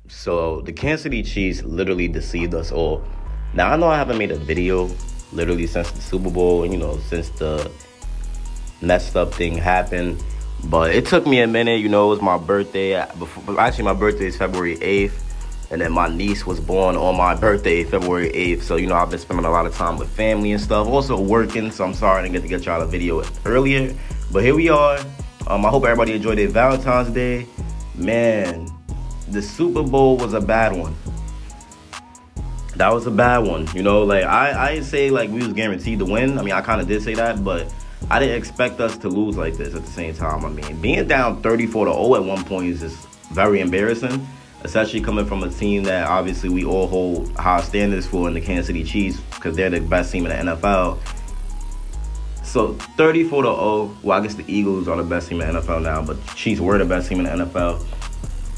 So the Kansas City Chiefs literally deceived us all. Now I know I haven't made a video literally since the Super Bowl, since the messed up thing happened. But it took me a minute, it was my birthday. Actually, my birthday is February 8th. And then my niece was born on my birthday, February 8th. So, I've been spending a lot of time with family and stuff. Also working, so I'm sorry I didn't get to get y'all a video earlier. But here we are. I hope everybody enjoyed their Valentine's Day. Man, the Super Bowl was a bad one. That was a bad one. I didn't say, we was guaranteed to win. I mean, I kind of did say that, but I didn't expect us to lose like this at the same time. I mean, being down 34-0 at one point is just very embarrassing. Especially coming from a team that obviously we all hold high standards for in the Kansas City Chiefs because they're the best team in the NFL. So 34-0, well, I guess the Eagles are the best team in the NFL now, but the Chiefs were the best team in the NFL.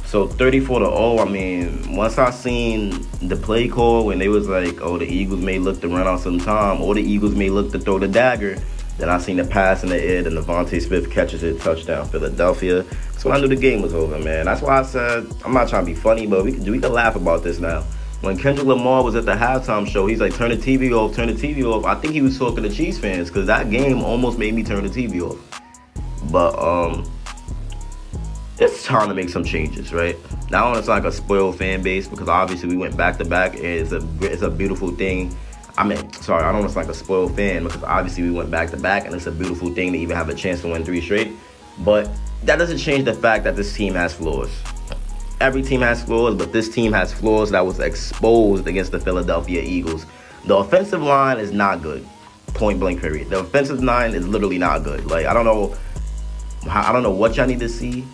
So 34-0, I mean, once I seen the play call when they was like, oh, the Eagles may look to run out some time, or the Eagles may look to throw the dagger, then I seen the pass in the air, and Devontae Smith catches it, touchdown, Philadelphia. So I knew the game was over, man. That's why I said, I'm not trying to be funny, but we can laugh about this now. When Kendrick Lamar was at the halftime show, he's like, turn the TV off, turn the TV off. I think he was talking to Chiefs fans because that game almost made me turn the TV off. But it's time to make some changes, right? Now I want to sound like a spoiled fan base because obviously we went back-to-back and it's a beautiful thing. I don't want to sound like a spoiled fan because obviously we went back-to-back and it's a beautiful thing to even have a chance to win 3 straight. But that doesn't change the fact that this team has flaws. Every team has flaws, but this team has flaws that was exposed against the Philadelphia Eagles. The offensive line is not good. Point blank period. The offensive line is literally not good. I don't know what y'all need to see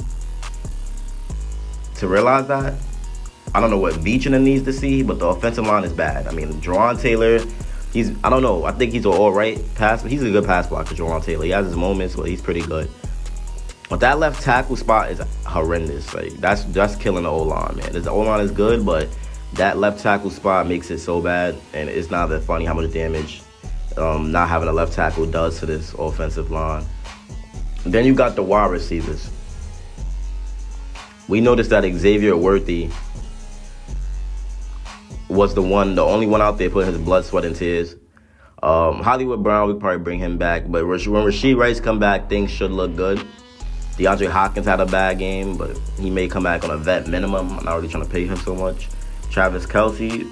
to realize that. I don't know what Beecham needs to see, but the offensive line is bad. I mean, Jawan Taylor, I think he's an all-right pass. He's a good pass blocker, Jawan Taylor. He has his moments, but he's pretty good. But that left tackle spot is horrendous. That's killing the O-line, man. The O-line is good, but that left tackle spot makes it so bad, and it's not that funny how much damage not having a left tackle does to this offensive line. Then you got the wide receivers. We noticed that Xavier Worthy was the only one out there putting his blood, sweat, and tears. Hollywood Brown, we probably bring him back, but when Rashee Rice come back, things should look good. DeAndre Hopkins had a bad game, but he may come back on a vet minimum. I'm not really trying to pay him so much. Travis Kelce,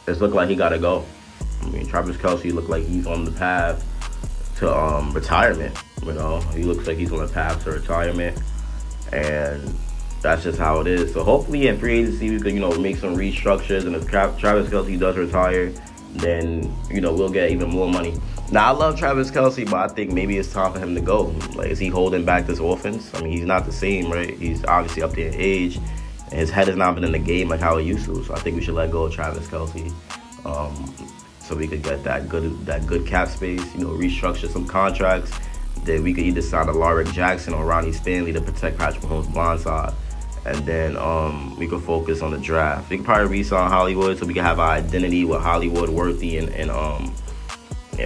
it's looking like he got to go. I mean, Travis Kelce looked like he's on the path to retirement. He looks like he's on the path to retirement, and that's just how it is. So hopefully in free agency we could, make some restructures, and if Travis Kelce does retire, then, we'll get even more money. Now, I love Travis Kelce, but I think maybe it's time for him to go. Is he holding back this offense? I mean, he's not the same, right? He's obviously up there in age, and his head has not been in the game like how he used to. So I think we should let go of Travis Kelce, so we could get that good cap space, restructure some contracts. Then we could either sign a Larrick Jackson or Ronnie Stanley to protect Patrick Mahomes' blind side. And then we could focus on the draft. We could probably re-sign Hollywood so we can have our identity with Hollywood, Worthy, and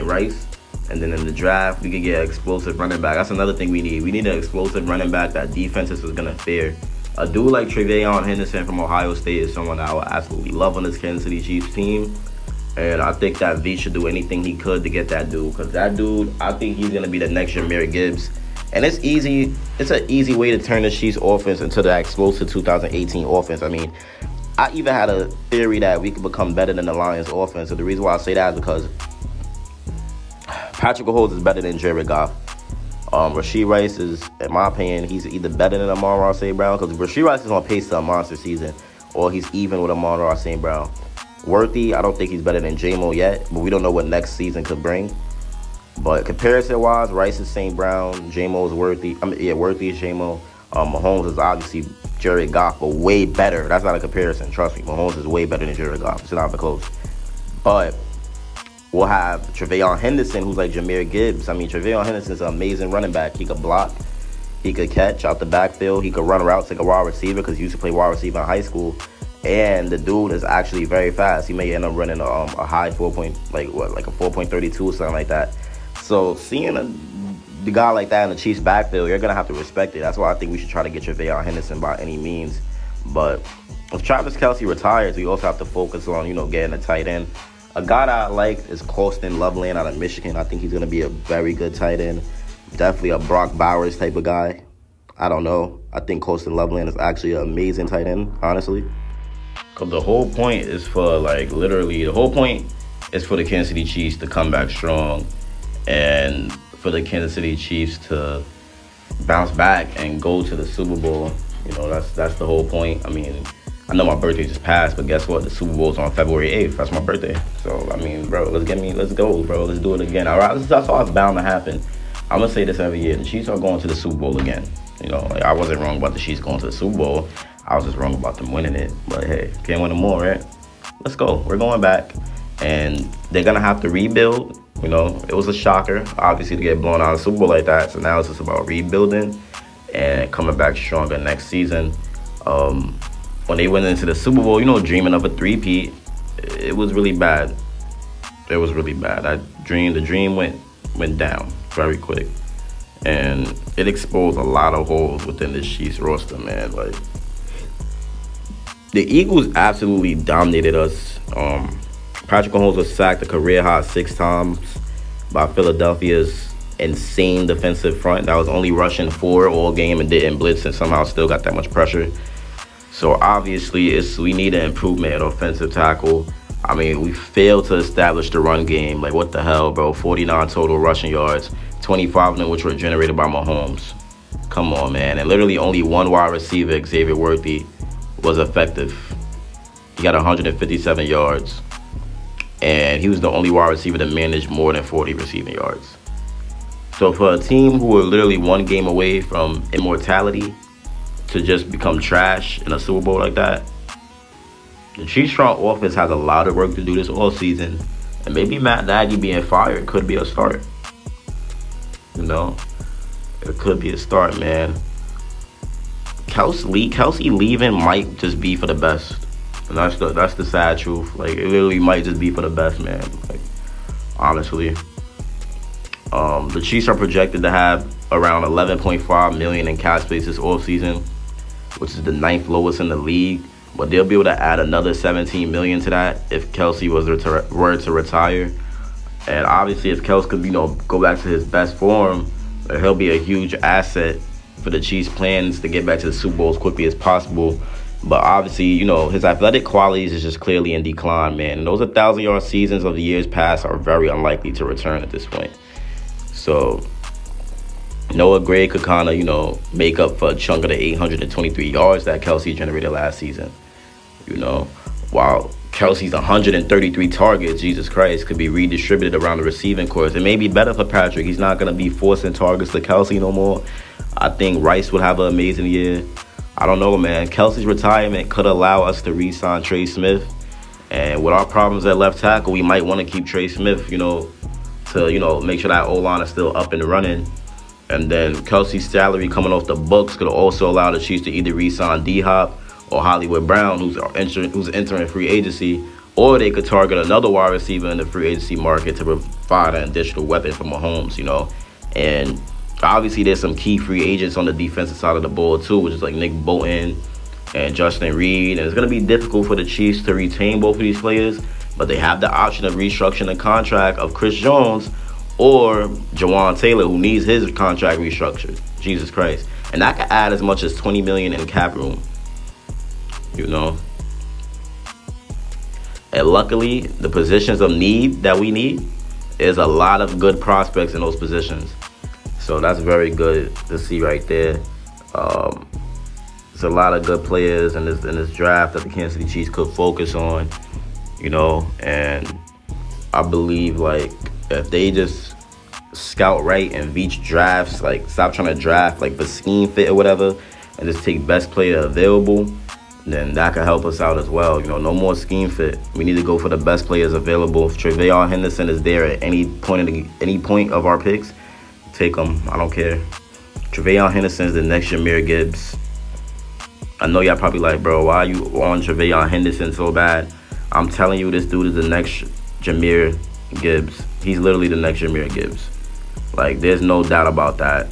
Rice. And then in the draft, we could get an explosive running back. That's another thing we need. We need an explosive running back that defenses is going to fear. A dude like Tre'Veyon Henderson from Ohio State is someone that I would absolutely love on this Kansas City Chiefs team. And I think that V should do anything he could to get that dude. Because that dude, I think he's going to be the next Jahmyr Gibbs. And it's easy. It's an easy way to turn the Chiefs offense into the explosive 2018 offense. I mean, I even had a theory that we could become better than the Lions offense. So the reason why I say that is because Patrick Mahomes is better than Jared Goff. Rashee Rice is, in my opinion, he's either better than Amon-Ra St. Brown, because Rashee Rice is on pace to a monster season, or he's even with Amon-Ra St. Brown. Worthy, I don't think he's better than J-Mo yet, but we don't know what next season could bring. But comparison-wise, Rice is St. Brown, J-Mo is Worthy. Worthy is J-Mo. Mahomes is obviously Jared Goff, but way better. That's not a comparison. Trust me, Mahomes is way better than Jared Goff. It's not even close. But we'll have Tre'Veyon Henderson, who's like Jahmyr Gibbs. I mean, Tre'Veyon Henderson is an amazing running back. He could block. He could catch out the backfield. He could run routes like a wide receiver because he used to play wide receiver in high school. And the dude is actually very fast. He may end up running a high like a 4.32 or something like that. So seeing the guy like that in the Chiefs backfield, you're going to have to respect it. That's why I think we should try to get Tre'Veyon Henderson by any means. But if Travis Kelce retires, we also have to focus on, getting a tight end. A guy that I like is Colston Loveland out of Michigan. I think he's going to be a very good tight end. Definitely a Brock Bowers type of guy. I don't know. I think Colston Loveland is actually an amazing tight end, honestly. Because the whole point is for, the Kansas City Chiefs to come back strong and for the Kansas City Chiefs to bounce back and go to the Super Bowl. That's the whole point. I mean, I know my birthday just passed, but guess what? The Super Bowl's on February 8th. That's my birthday. So, I mean, bro, let's go, bro. Let's do it again. All right, that's all it's bound to happen. I'm going to say this every year. The Chiefs are going to the Super Bowl again. I wasn't wrong about the Chiefs going to the Super Bowl. I was just wrong about them winning it. But, hey, can't win them more, right? Let's go. We're going back. And they're going to have to rebuild. It was a shocker, obviously, to get blown out of the Super Bowl like that. So now it's just about rebuilding and coming back stronger next season. When they went into the Super Bowl, dreaming of a three-peat, it was really bad. It was really bad. The dream went down very quick. And it exposed a lot of holes within the Chiefs roster, man. Like, the Eagles absolutely dominated us. Patrick Mahomes was sacked a career-high 6 times by Philadelphia's insane defensive front that was only rushing 4 all game and didn't blitz and somehow still got that much pressure. So obviously, we need an improvement in offensive tackle. I mean, we failed to establish the run game. Like, what the hell, bro? 49 total rushing yards, 25 of them which were generated by Mahomes. Come on, man. And literally only one wide receiver, Xavier Worthy, was effective. He got 157 yards. And he was the only wide receiver to manage more than 40 receiving yards. So for a team who were literally one game away from immortality to just become trash in a Super Bowl like that, the Chiefs' front office has a lot of work to do this all season. And maybe Matt Nagy being fired could be a start. It could be a start, man. Kelce leaving might just be for the best. And that's the sad truth. Like, it literally might just be for the best, man. Like, honestly. The Chiefs are projected to have around $11.5 million in cap space this offseason, which is the 9th lowest in the league. But they'll be able to add another $17 million to that if Kelce were to retire. And obviously, if Kelce could, go back to his best form, he'll be a huge asset for the Chiefs' plans to get back to the Super Bowl as quickly as possible. But obviously, his athletic qualities is just clearly in decline, man. And those 1,000-yard seasons of the years past are very unlikely to return at this point. So Noah Gray could kind of, make up for a chunk of the 823 yards that Kelce generated last season. While Kelce's 133 targets, Jesus Christ, could be redistributed around the receiving course. It may be better for Patrick. He's not going to be forcing targets to Kelce no more. I think Rice would have an amazing year. I don't know, man. Kelce's retirement could allow us to re-sign Trey Smith. And with our problems at left tackle, we might want to keep Trey Smith, to, make sure that O-line is still up and running. And then Kelce's salary coming off the books could also allow the Chiefs to either re-sign D-Hop or Hollywood Brown, who's entering free agency, or they could target another wide receiver in the free agency market to provide an additional weapon for Mahomes, And obviously, there's some key free agents on the defensive side of the ball, too, which is like Nick Bolton and Justin Reed. And it's going to be difficult for the Chiefs to retain both of these players, but they have the option of restructuring the contract of Chris Jones or Jawan Taylor, who needs his contract restructured. Jesus Christ. And that could add as much as $20 million in cap room. And luckily, the positions of need that we need is a lot of good prospects in those positions. So that's very good to see right there. There's a lot of good players in this draft that the Kansas City Chiefs could focus on, and I believe, like, if they just scout right and reach drafts, like, stop trying to draft, like, for scheme fit or whatever, and just take best player available, then that could help us out as well. No more scheme fit. We need to go for the best players available. If Tre'Veon Henderson is there at any point of our picks, take him. I don't care. Tre'Veon Henderson is the next Jahmyr Gibbs. I know y'all probably like, bro, why are you on Tre'Veon Henderson so bad? I'm telling you, this dude is the next Jahmyr Gibbs. He's literally the next Jahmyr Gibbs. Like, there's no doubt about that.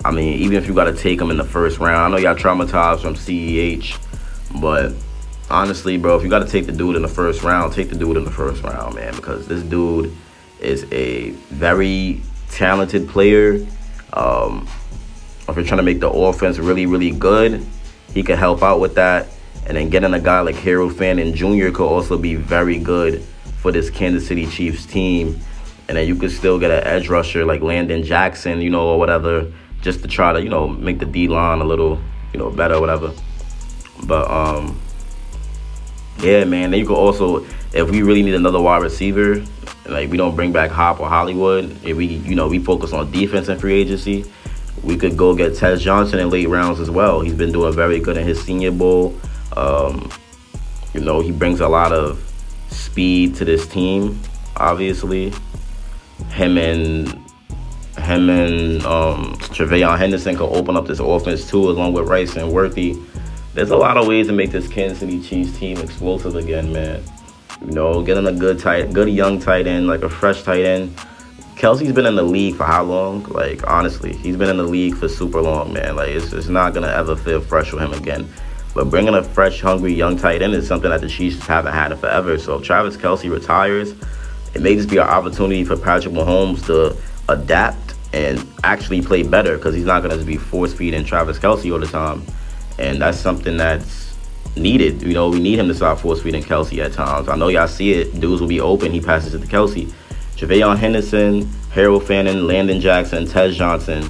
I mean, even if you got to take him in the first round, I know y'all traumatized from CEH, but honestly, bro, if you got to take the dude in the first round, take the dude in the first round, man, because this dude is a very talented player. If you're trying to make the offense really, really good, he can help out with that. And then getting a guy like Harold Fannin Jr. could also be very good for this Kansas City Chiefs team. And then you could still get an edge rusher like Landon Jackson, or whatever, just to try to, make the D-line a little, better or whatever. But, yeah, man. Then you could also, if we really need another wide receiver, like we don't bring back Hop or Hollywood, if we focus on defense and free agency, we could go get Tez Johnson in late rounds as well. He's been doing very good in his Senior Bowl. He brings a lot of speed to this team, obviously. Him and Tre'Veyon Henderson could open up this offense too, along with Rice and Worthy. There's a lot of ways to make this Kansas City Chiefs team explosive again, man. Getting a good young tight end, like a fresh tight end. Kelsey's been in the league for how long? Like, honestly, he's been in the league for super long, man. Like, it's not going to ever feel fresh with him again. But bringing a fresh, hungry, young tight end is something that the Chiefs haven't had in forever. So if Travis Kelce retires, it may just be an opportunity for Patrick Mahomes to adapt and actually play better, because he's not going to be force-feeding Travis Kelce all the time. And that's something that's needed. We need him to stop force-feeding Kelce at times. I know y'all see it. Dudes will be open. He passes it to Kelce. Tre'Veyon Henderson, Harold Fannin, Landon Jackson, Tez Johnson.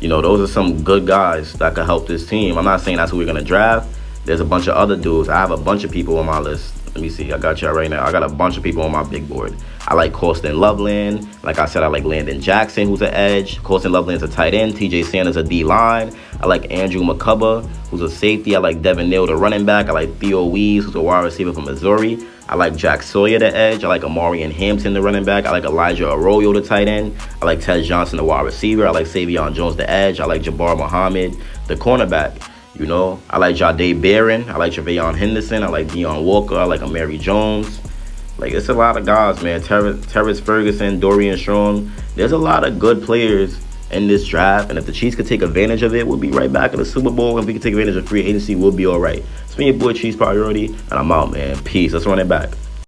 Those are some good guys that could help this team. I'm not saying that's who we're going to draft. There's a bunch of other dudes. I have a bunch of people on my list. Let me see. I got y'all right now. I got a bunch of people on my big board. I like Corsten Loveland. Like I said, I like Landon Jackson, who's an edge. Corsten Loveland's a tight end. TJ Sanders, a D-line. I like Andrew McCubba, who's a safety. I like Devin Neal, the running back. I like Theo Wees, who's a wide receiver from Missouri. I like Jack Sawyer, the edge. I like Amarian Hampton, the running back. I like Elijah Arroyo, the tight end. I like Tez Johnson, the wide receiver. I like Savion Jones, the edge. I like Jabbar Muhammad, the cornerback. I like Jahdae Barron. I like Tre'Veyon Henderson. I like Deion Walker. I like Amari Jones. Like, it's a lot of guys, man. Terrence Ferguson, Dorian Strong. There's a lot of good players in this draft. And if the Chiefs could take advantage of it, we'll be right back in the Super Bowl. And if we can take advantage of free agency, we'll be all right. It's been your boy, Chiefs Priority, and I'm out, man. Peace. Let's run it back.